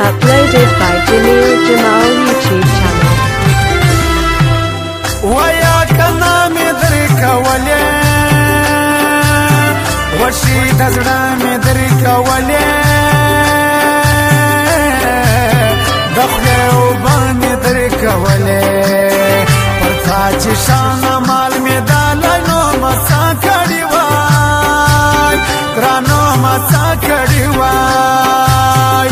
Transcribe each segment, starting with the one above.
Uploaded by Jamil Jamal YouTube channel. ويا كلام درك ولي وشي دزرام درك ولي دخل وبان درك ولي پرتاچ شان مال میدان نو مسا کړي وای کرانو مسا کړي وای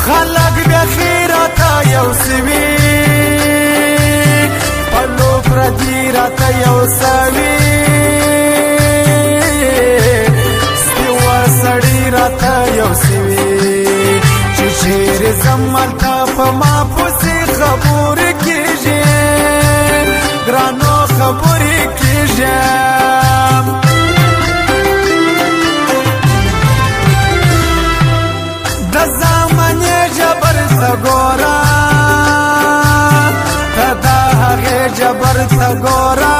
خلق بخیرتا یو سوي پلو پردیرتا یو سوي سیوا سړی راتا یو سوي چې شیر زمالتا په ما پوسي خبر کیږي ګرانو خبر کیږي گورا تدا هغه جبر تا گورا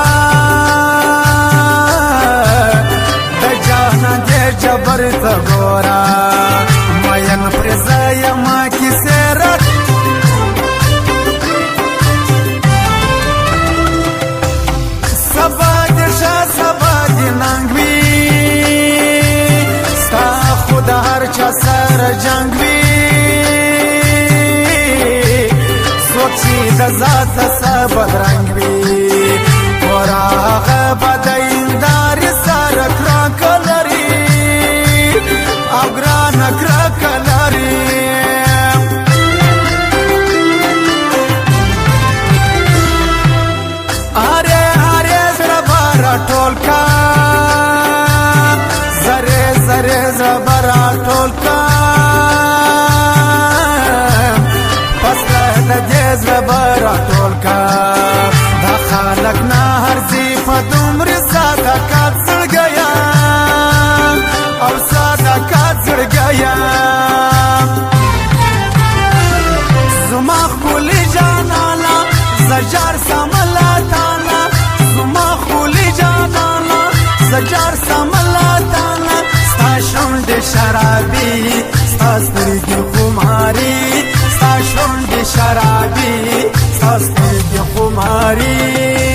د جانا دې جبر تا گورا مین پرزای ما کی سرت سبا دشا سبا دیننګوي ستا خدا هر چا سره جنگوي د ذات سبد رنگ وی وراغ بدایندار سر کرکلری او ګران کرکلری اره اره زړه بار ټول کا زره زره زبر ټول کا زبر ټول کا دا خلق نه هر زی په دومره صداقت زړګیا او صداقت زړګیا زما خولي جانانا زجر سملا تانا زما خولي جانانا زجر سملا تانا ستا شونډ شرابي ستا سترګې خماري شونډ شرابي سترګې خماري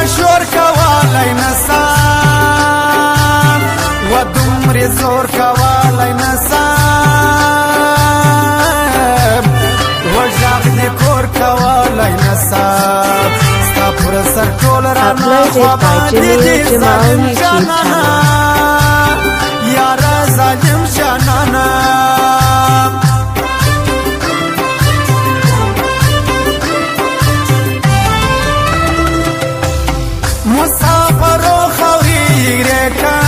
مشور کوالای نسان و دومره زور کوالای نسان و جاغ دی کور کوالای نسان ستا پر سر ټول رانا خوابانی دی ظالم جانانا یارا ظالم جانانا مسافرو خوري رکا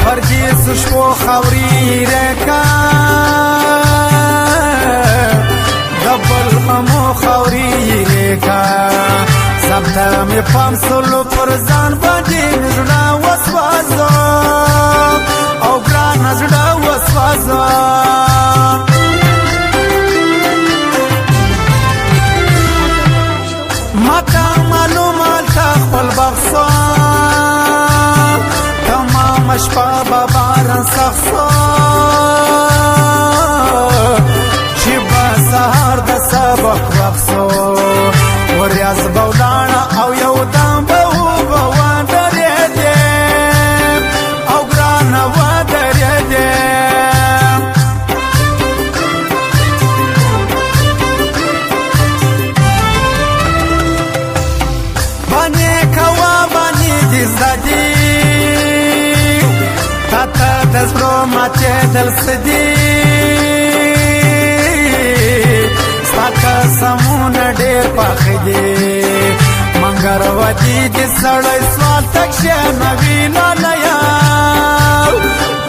پرجیس شپو خوري رکا دبل ممو خوري رکا سبتا می پام سلو پر ځان باندې زړه وسوازو او ګران زړه وسوازو ماتا معلومات خپل بخصا تمام شپه باران سخصا چې با سهار د سبق وخصو وریاض بولانا او یو دم به وادرې دې او ګران وادرې دې دل سدي ستا قسمونه ډېر پاخه دي منګر ودي د سړی سوال تک شنوي لالیه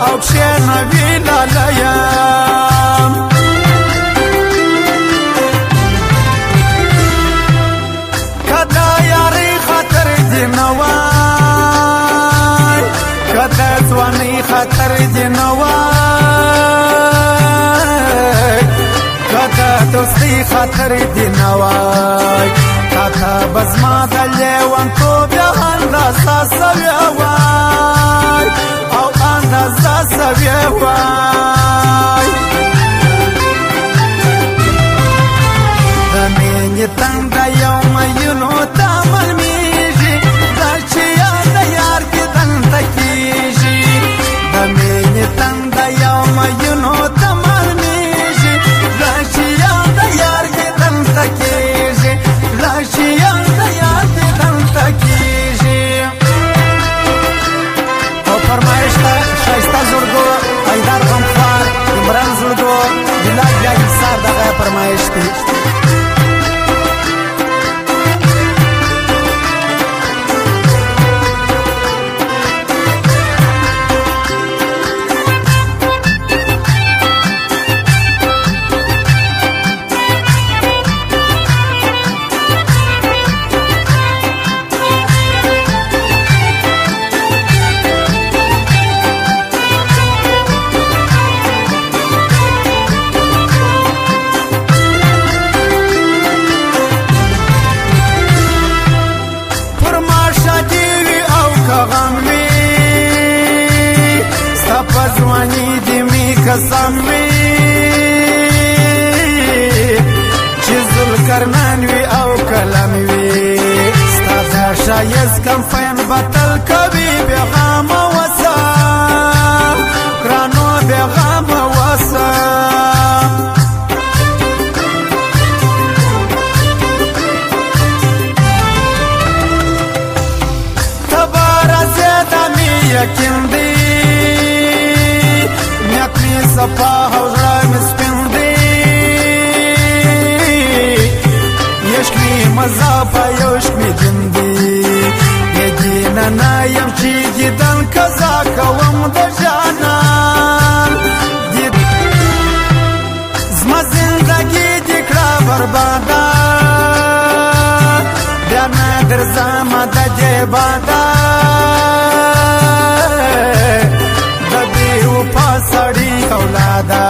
او شنوي لالیه کدا یاري خاطر دي نوای کدا ځواني خاطر دي نوای کدا دوستي خاطر دي نوای کاته بزما د لیونتوب بیا اندازه سوی وای او اندازه سوی وای د مینې تنده یو میینو ته معلومیږي در چې یاد د یار کې دلته کېږي د مینې تنده یو میینو ته معلومیږي در چې یاد د یار کې دلته کېږي در چې یاد د یار کې دلته کېږي او فرمایش ته ښایسته زړګو ایدار غمخوار عمران زړګو جلال بیا انصار دغه فرمایش دی ځواني دې مې قسم وي چې ذوالقرنین وي او کلم وي ستا د ښایست کمپین بتل کوي بېغمه وسه ګرانو بېغمه وسه ته به راځې دا مې یقین دی صفا او زړه مې سپین دی عشق مې مزه په عشق مې دین دی بې دینه نه یم چې دیدن قضا کوم د جانان زما زندګي دې کړه برباده بیا نه درځمه د دې باده اولادا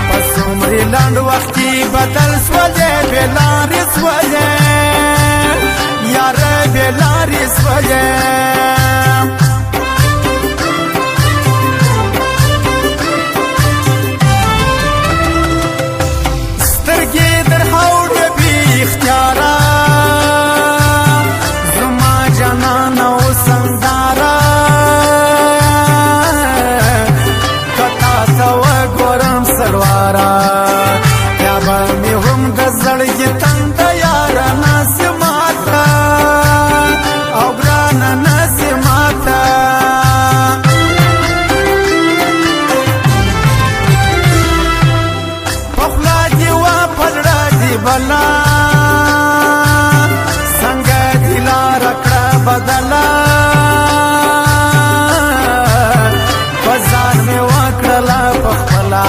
پس عمری لنډ وخت کې بدل سولې بې لارې سولې یاره بې لارې سولې سترګې در هوډه بې اختیاره زما جانان او سنداره یا به مې هم د زړګي تنده یاره ناسې ماته او ګرانه ناسې ماته په خوله دې وه په زړه دې بلا څنګه دې لاره کړه بدله په ځان مې وکړله په خپله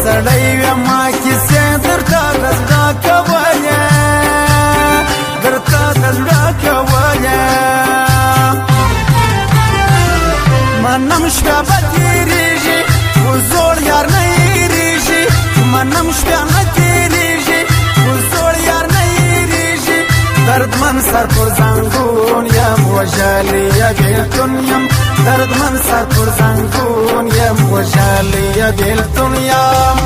سړی ویما کیسې درته د زړه کولې درته د زړه کولې منم شپه به تېرېږي خو زوړ یار نه هېرېږي منم شپه نه تېرېږي خو زوړ یار نه هېرېږي دردمن سر پر زنګون یم وژلی بېلتون یم دردمن سر پر زنګون یم وژلی بېلتون یم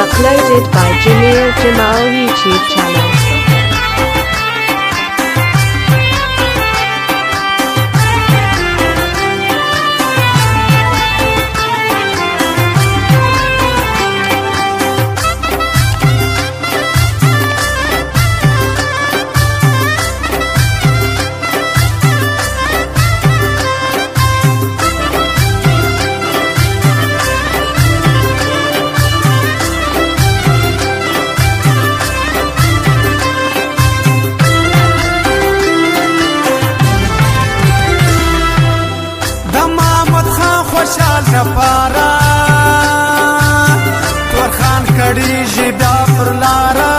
Uploaded by Jamil Jamal YouTube channel. خوشحال لپاره تورخان کړيږي بیا پر لاره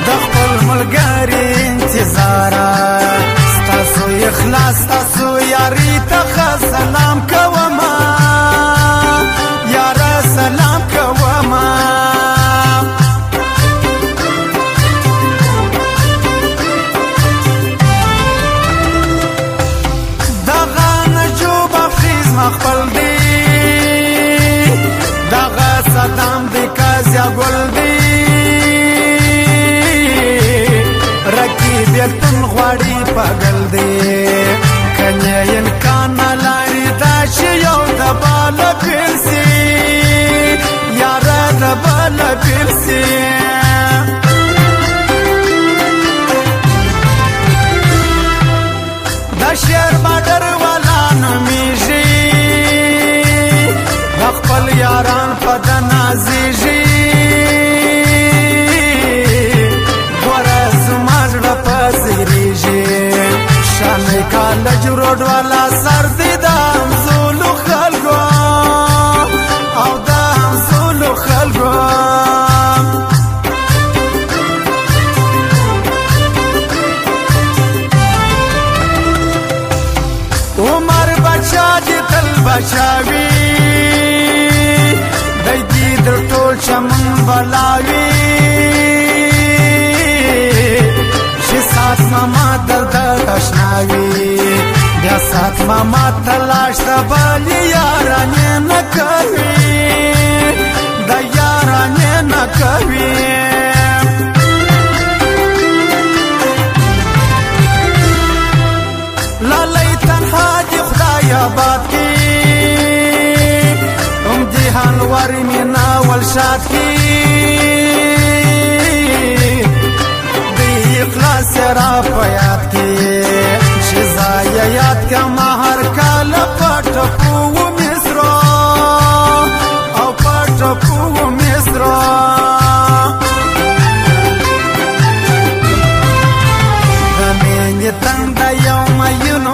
د خپل ملګري انتظار ستاسو اخلاص ستاسو یاري ته سلام کومه یاره سلام کومه خپل دی دغه صدام دی کازیا ګل دی رقیب یلتون غواړي پاگل دی کنه امکان لري دا چې یو د بال پیرسي یاره د بال پیرسي دا شعر بادر والا نومیږي خپل یاران په د نازیږي ګوره زما زړه په زیریږي شانې کالج روډ والا سر دی د همزولو خلکو او د همزولو خلکو عمر بچا دې تل بچاوي در ټول چمن بلاوي چې سات ماما درد آشناوي بیا سات ماما تلاش د بل یارانې نه کوي د یارانې نه کوي لالی تنها دی خدای آباد کی امتحان واری مینا والشاد کی دی اخلاص را پیاد کی شزای یاد کما هر کال پټ پو مصرو او پټ پو مصرو دمین تند یوم یونو